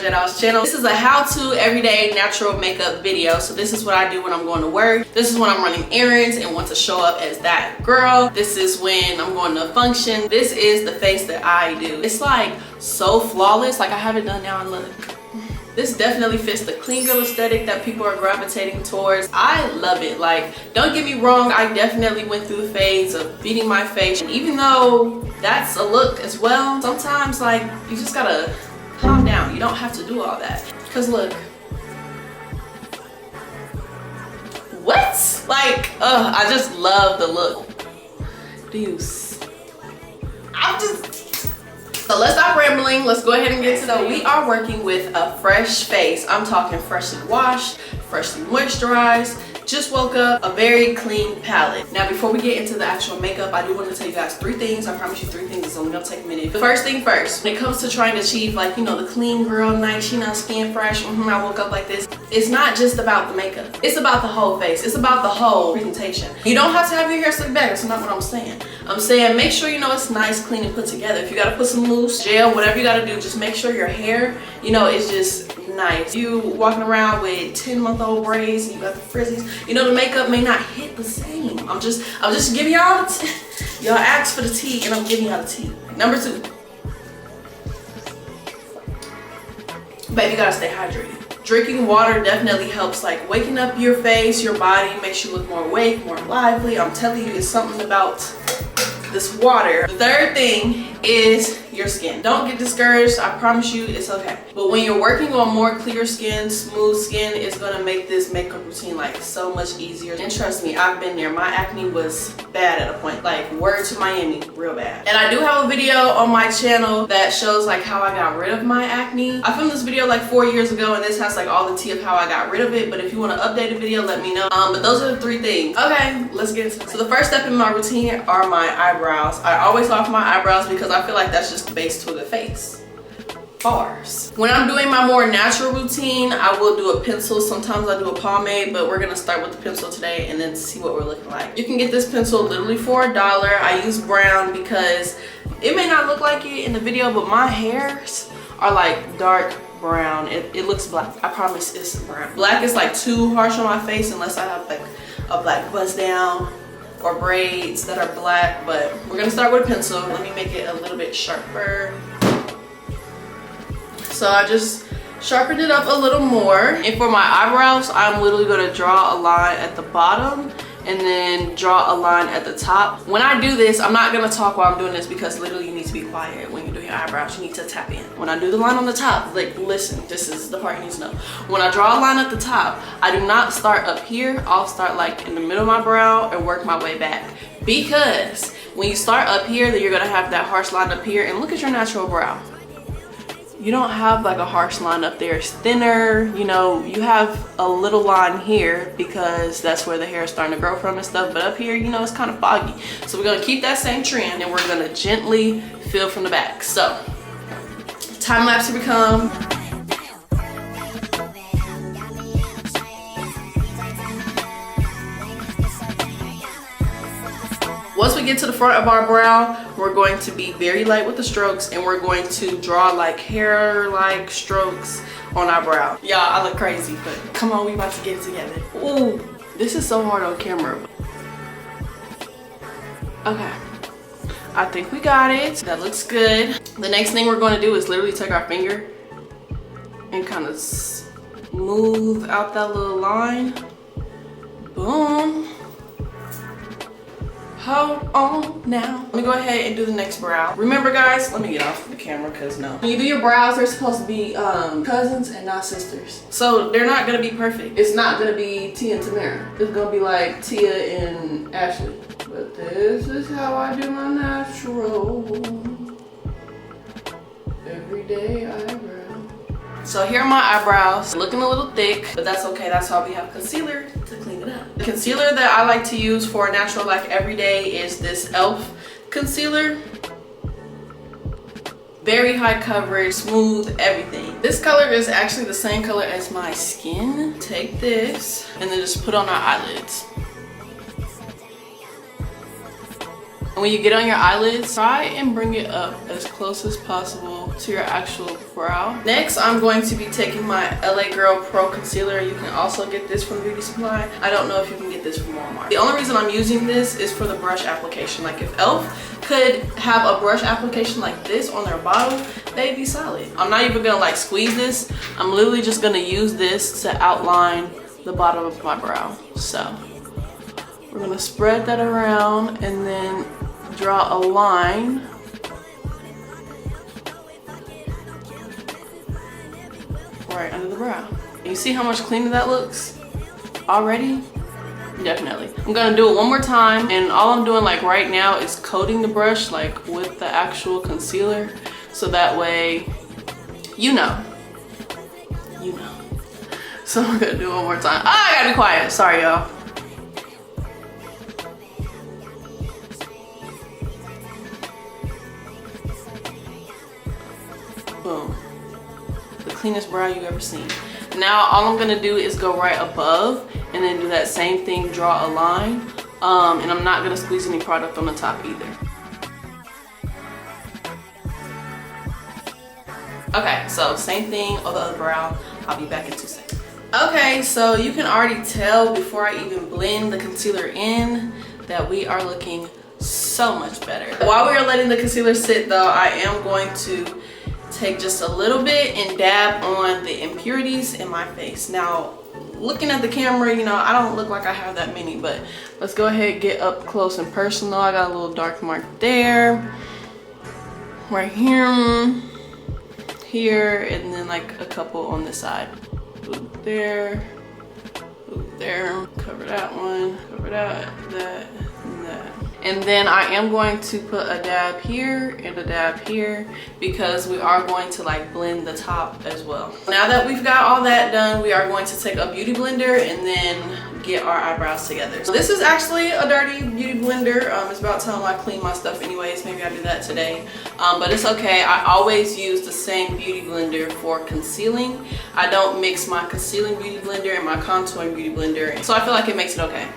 TheRealJDoll's channel. This is a how-to everyday natural makeup video. So this is what I do when I'm going to work. This is when I'm running errands and want to show up as that girl. This is when I'm going to a function. This is the face that I do. It's like so flawless. Like I have it done now and look. This definitely fits the clean girl aesthetic that people are gravitating towards. I love it. Like, don't get me wrong, I definitely went through the phase of beating my face. And even though that's a look as well, sometimes like you just gotta calm down. You don't have to do all that. Cause look. What? Like, I just love the look. So let's stop rambling. Let's go ahead and get to the. We are working with a fresh face. I'm talking freshly washed, freshly moisturized. Just woke up, a very clean palette. Now before we get into the actual makeup, I do want to tell you guys 3 things. I promise you 3 things. It's only gonna take a minute. The first thing first, when it comes to trying to achieve, like, you know, the clean girl, nice, you know, skin fresh, I woke up like this. It's not just about the makeup. It's about the whole face. It's about the whole presentation. You don't have to have your hair slicked back. That's not what I'm saying. I'm saying make sure you know it's nice, clean, and put together. If you gotta put some mousse, gel, whatever you gotta do, just make sure your hair, you know, is just nice. You walking around with 10-month-old braids and you got the frizzies, you know, the makeup may not hit the same. I'm just giving y'all the tea. Y'all asked for the tea and I'm giving y'all the tea. Number 2. Baby, you gotta stay hydrated. Drinking water definitely helps, like waking up your face, your body, makes you look more awake, more lively. I'm telling you, it's something about this water. The third thing is your skin. Don't get discouraged. I promise you it's okay. But when you're working on more clear skin, smooth skin, it's gonna make this makeup routine like so much easier. And trust me, I've been there. My acne was bad at a point, like word to Miami, real bad. And I do have a video on my channel that shows like how I got rid of my acne. I filmed this video like 4 years ago and this has like all the tea of how I got rid of it. But if you want to update a video, let me know. But those are the 3 things. Okay, let's get into it. So the first step in my routine are my eyebrows. I always off my eyebrows because I feel like that's just the base to a good face. Bars. When I'm doing my more natural routine, I will do a pencil. Sometimes I do a pomade, but we're gonna start with the pencil today and then see what we're looking like. You can get this pencil literally for $1. I use brown because it may not look like it in the video, but my hairs are like dark brown. It looks black. I promise it's brown. Black is like too harsh on my face unless I have like a black buzz down or braids that are black, but we're gonna start with a pencil. Let me make it a little bit sharper. So I just sharpened it up a little more. And for my eyebrows, I'm literally gonna draw a line at the bottom and then draw a line at the top. When I do this, I'm not gonna talk while I'm doing this because literally you need to be quiet when you're doing your eyebrows. You need to tap in. When I do the line on the top, like listen, this is the part you need to know. When I draw a line at the top, I do not start up here. I'll start like in the middle of my brow and work my way back. Because when you start up here, then you're gonna have that harsh line up here, and look at your natural brow. You don't have like a harsh line up there. It's thinner, you know, you have a little line here because that's where the hair is starting to grow from and stuff, but up here, you know, it's kind of foggy. So we're gonna keep that same trend and we're gonna gently fill from the back. So, time lapse here we come. Once we get to the front of our brow, we're going to be very light with the strokes and we're going to draw like hair-like strokes on our brow. Y'all, I look crazy, but come on, we about to get it together. Ooh, this is so hard on camera. Okay, I think we got it. That looks good. The next thing we're going to do is literally take our finger and kind of smooth out that little line. Boom. Hold on now. Let me go ahead and do the next brow. Remember guys, let me get off the camera because no. When you do your brows, they're supposed to be cousins and not sisters. So they're not gonna be perfect. It's not gonna be Tia and Tamara. It's gonna be like Tia and Ashley. But this is how I do my natural. Everyday eyebrow. So here are my eyebrows, looking a little thick, but that's okay. That's why we have concealer to clean it up. The concealer that I like to use for a natural like everyday is this e.l.f. concealer. Very high coverage, smooth, everything. This color is actually the same color as my skin. Take this and then just put on our eyelids. And when you get on your eyelids, try and bring it up as close as possible to your actual brow. Next, I'm going to be taking my LA Girl Pro Concealer. You can also get this from Beauty Supply. I don't know if you can get this from Walmart. The only reason I'm using this is for the brush application. Like if e.l.f. could have a brush application like this on their bottle, they'd be solid. I'm not even gonna like squeeze this. I'm literally just gonna use this to outline the bottom of my brow. So we're gonna spread that around and then draw a line right under the brow. And you see how much cleaner that looks already? Definitely. I'm gonna do it one more time, and all I'm doing like right now is coating the brush like with the actual concealer, so that way you know. So I'm gonna do it one more time. I gotta be quiet, sorry y'all. Boom. The cleanest brow you ever seen. Now all I'm gonna do is go right above and then do that same thing, draw a line. And I'm not gonna squeeze any product on the top either. Okay, so same thing on the other brow. I'll be back in 2 seconds. Okay, so you can already tell before I even blend the concealer in that we are looking so much better. While we are letting the concealer sit though, I am going to take just a little bit and dab on the impurities in my face. Now, looking at the camera, you know, I don't look like I have that many, but let's go ahead and get up close and personal. I got a little dark mark there, right here, here, and then like a couple on this side. Oop, there, oop, there. Cover that one, cover that, that, and that. And then I am going to put a dab here and a dab here because we are going to like blend the top as well. Now that we've got all that done, we are going to take a beauty blender and then get our eyebrows together. So this is actually a dirty beauty blender. It's about time I clean my stuff anyways. Maybe I do that today. But it's okay. I always use the same beauty blender for concealing. I don't mix my concealing beauty blender and my contouring beauty blender. So I feel like it makes it okay.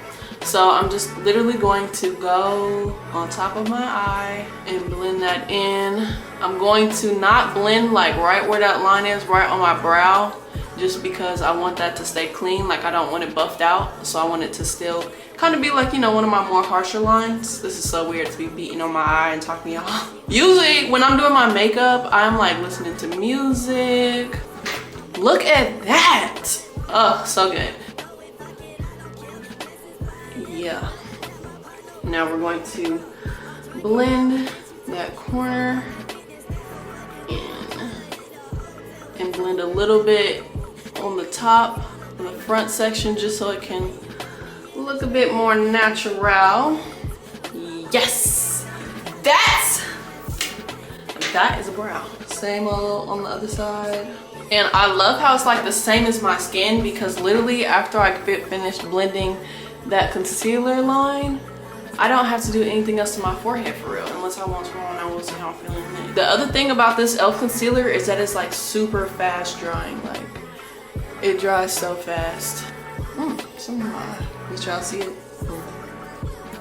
So I'm just literally going to go on top of my eye and blend that in. I'm going to not blend like right where that line is, right on my brow, just because I want that to stay clean. Like I don't want it buffed out. So I want it to still kind of be like, you know, one of my more harsher lines. This is so weird to be beating on my eye and talking to y'all. Usually when I'm doing my makeup, I'm like listening to music. Look at that. Oh, so good. Yeah. Now we're going to blend that corner in and blend a little bit on the top of the front section just so it can look a bit more natural. Yes! That is a brow. Same on the other side. And I love how it's like the same as my skin because literally after I finish blending that concealer line, I don't have to do anything else to my forehead for real, unless I want to and I will see how I'm feeling in it. The other thing about this e.l.f. concealer is that it's like super fast drying. Like it dries so fast. Some of my eye. You try to see it?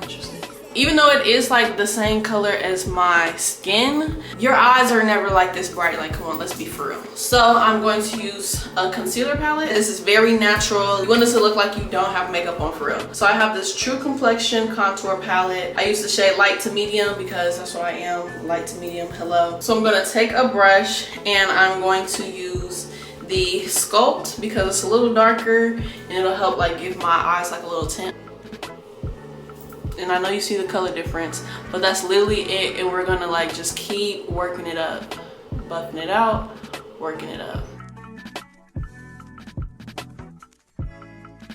Interesting. Even though it is like the same color as my skin, your eyes are never like this bright. Like, come on, let's be for real. So I'm going to use a concealer palette. This is very natural. You want this to look like you don't have makeup on for real. So I have this True Complexion contour palette. I use the shade light to medium because that's what I am, light to medium, hello. So I'm gonna take a brush and I'm going to use the Sculpt because it's a little darker and it'll help like give my eyes like a little tint. And I know you see the color difference, but that's literally it. And we're gonna like just keep working it up, buffing it out, working it up.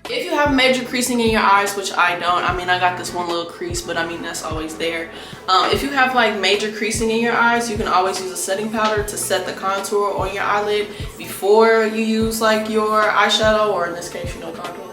If you have major creasing in your eyes, which I don't, I mean I got this one little crease, but I mean that's always there. If you have like major creasing in your eyes, you can always use a setting powder to set the contour on your eyelid before you use like your eyeshadow, or in this case, you know, contour.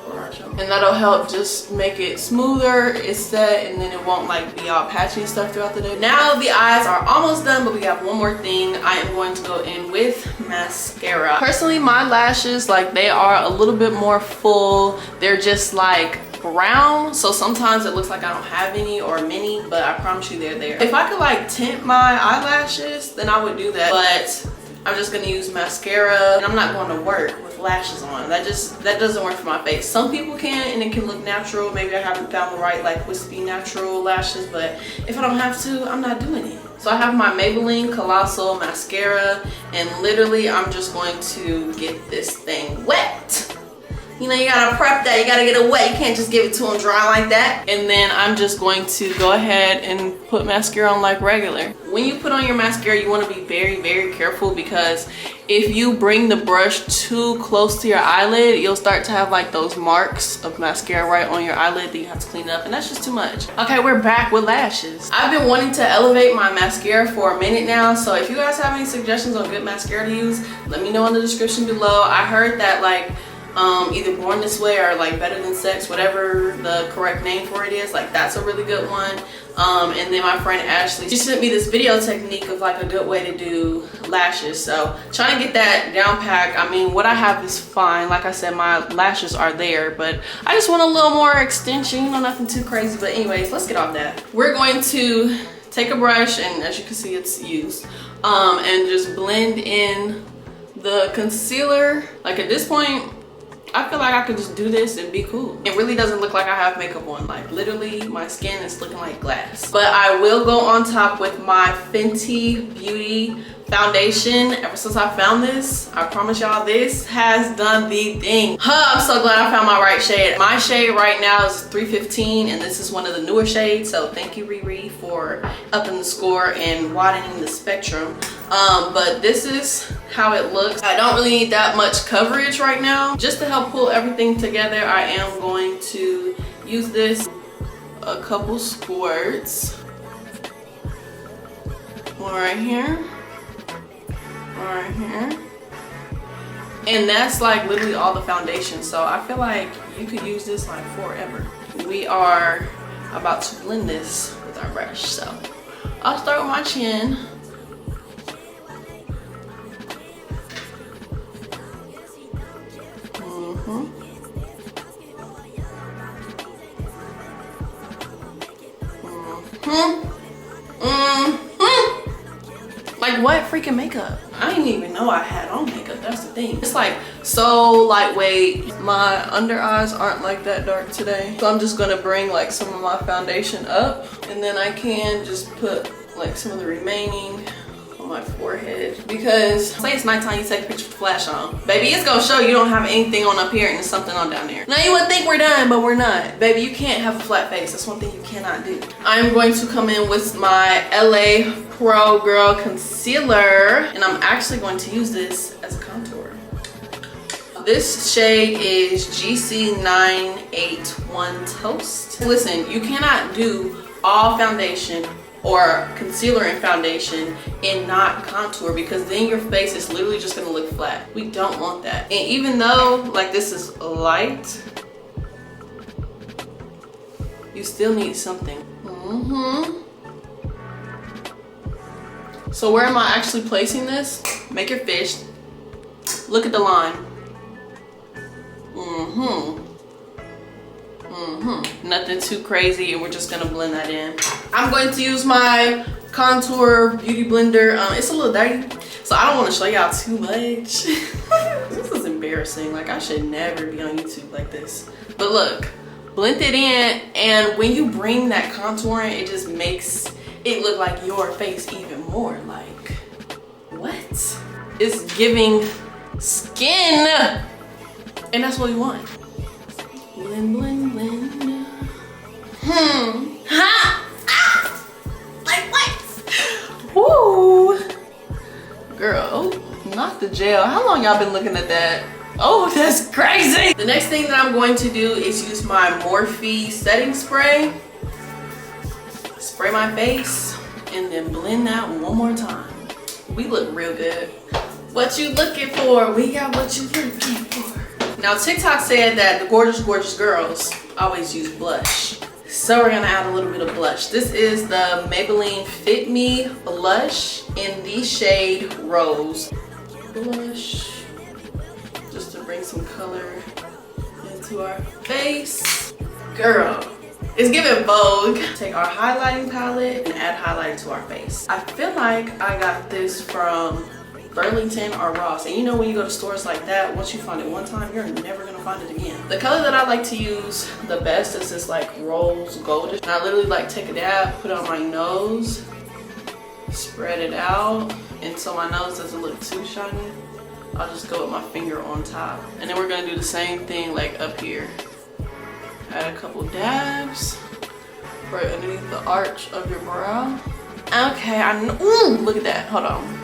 And that'll help just make it smoother, it's set, and then it won't like be all patchy and stuff throughout the day. Now the eyes are almost done, but we have one more thing. I am going to go in with mascara. Personally, my lashes, like they are a little bit more full. They're just like brown, so sometimes it looks like I don't have any or many, but I promise you they're there. If I could like tint my eyelashes, then I would do that, but I'm just gonna use mascara, and I'm not going to work with lashes on. That doesn't work for my face. Some people can, and it can look natural. Maybe I haven't found the right like wispy natural lashes, but if I don't have to, I'm not doing it. So I have my Maybelline Colossal mascara, and literally I'm just going to get this thing wet. You know, you gotta prep that, you gotta get it wet. You can't just give it to them dry like that. And then I'm just going to go ahead and put mascara on like regular. When you put on your mascara, you wanna be very, very careful, because if you bring the brush too close to your eyelid, you'll start to have like those marks of mascara right on your eyelid that you have to clean up, and that's just too much. Okay, we're back with lashes. I've been wanting to elevate my mascara for a minute now, so if you guys have any suggestions on good mascara to use, let me know in the description below. I heard that like either Born This Way or like Better Than Sex, whatever the correct name for it is, like that's a really good one. And then my friend Ashley, she sent me this video technique of like a good way to do lashes, so trying to get that down pack. I mean, what I have is fine. Like I said, my lashes are there, but I just want a little more extension, you know, nothing too crazy. But anyways, let's get off that. We're going to take a brush, and as you can see, it's used, and just blend in the concealer. Like at this point, I feel like I could just do this and be cool. It really doesn't look like I have makeup on. Like literally my skin is looking like glass. But I will go on top with my Fenty Beauty foundation. Ever since I found this, I promise y'all, this has done the thing. I'm so glad I found my right shade. My shade right now is 315, and this is one of the newer shades, so thank you Riri for upping the score and widening the spectrum. But this is how it looks. I don't really need that much coverage right now. Just to help pull everything together, I am going to use this a couple squirts. One right here, one right here, and that's like literally all the foundation. So I feel like you could use this like forever. We are about to blend this with our brush, so I'll start with my chin. Like what freaking makeup? I didn't even know I had on makeup. That's the thing. It's like so lightweight. My under eyes aren't like that dark today, so I'm just gonna bring like some of my foundation up, and then I can just put like some of the remaining on my forehead, because say it's nighttime, you take a picture with the flash on, baby, it's gonna show you don't have anything on up here and there's something on down there. Now you would think we're done, but we're not. Baby, you can't have a flat face. That's one thing you cannot do. I'm going to come in with my LA Pro Girl concealer, and I'm actually going to use this as a contour. This shade is GC981 Toast. Listen, you cannot do all foundation or concealer and foundation and not contour, because then your face is literally just gonna look flat. We don't want that. And even though like this is light, you still need something. So where am I actually placing this? Make your fish. Look at the line. Nothing too crazy, and we're just gonna blend that in. I'm going to use my contour beauty blender. It's a little dirty, so I don't want to show y'all too much. This is embarrassing. Like I should never be on YouTube like this. But look, blend it in, and when you bring that contour in, it just makes it look like your face even more. Like what? It's giving skin, and that's what we want. Blend, blend, blend. Like what? Woo! Girl, not the gel. How long y'all been looking at that? Oh, that's crazy. The next thing that I'm going to do is use my Morphe setting spray. Spray my face and then blend that one more time. We look real good. What you looking for? We got what you looking for. Now TikTok said that the gorgeous girls always use blush, so we're gonna add a little bit of blush. This is the Maybelline Fit Me blush in the shade Rose. Blush, just to bring some color into our face. girl. It's giving Vogue. Take our highlighting palette and add highlighter to our face. I feel like I got this from Burlington or Ross. And you know when you go to stores like that, once you find it one time, you're never gonna find it again. The color that I like to use the best is this like rose goldish. And I literally like take a dab, put it on my nose, spread it out. And so my nose doesn't look too shiny, I'll just go with my finger on top. And then we're gonna do the same thing like up here. Add a couple dabs right underneath the arch of your brow. Okay, ooh, look at that, hold on.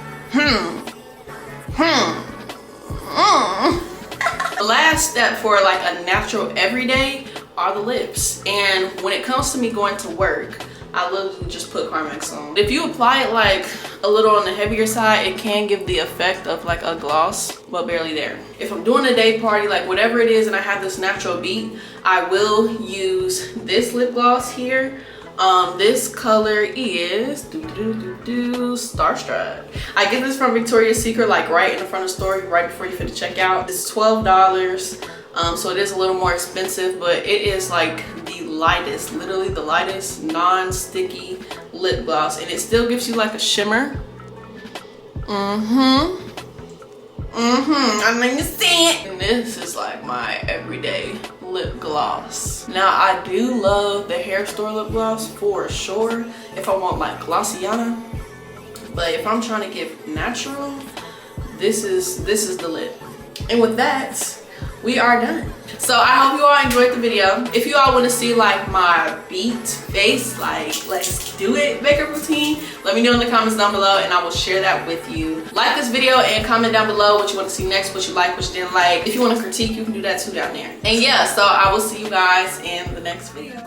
The last step for like a natural everyday are the lips. And when it comes to me going to work, I literally just put Carmex on. If you apply it like a little on the heavier side, it can give the effect of like a gloss, but barely there. If I'm doing a day party, like whatever it is, and I have this natural beat, I will use this lip gloss here. This color is Starstruck. I get this from Victoria's Secret, like right in the front of the store, right before you fit to check out. It's $12. So it is a little more expensive, but it is like the lightest, literally the lightest non-sticky lip gloss, and it still gives you like a shimmer. I mean, you see it. And this is like my everyday lip gloss. Now I do love the hair store lip gloss for sure if I want like glossiana, but if I'm trying to give natural, this is the lip. And with that, we are done. So I hope you all enjoyed the video. If you all want to see like my beat face, like let's do it makeup routine, let me know in the comments down below and I will share that with you. Like this video and comment down below what you want to see next, what you like, what you didn't like. If you want to critique, you can do that too down there. And yeah, so I will see you guys in the next video.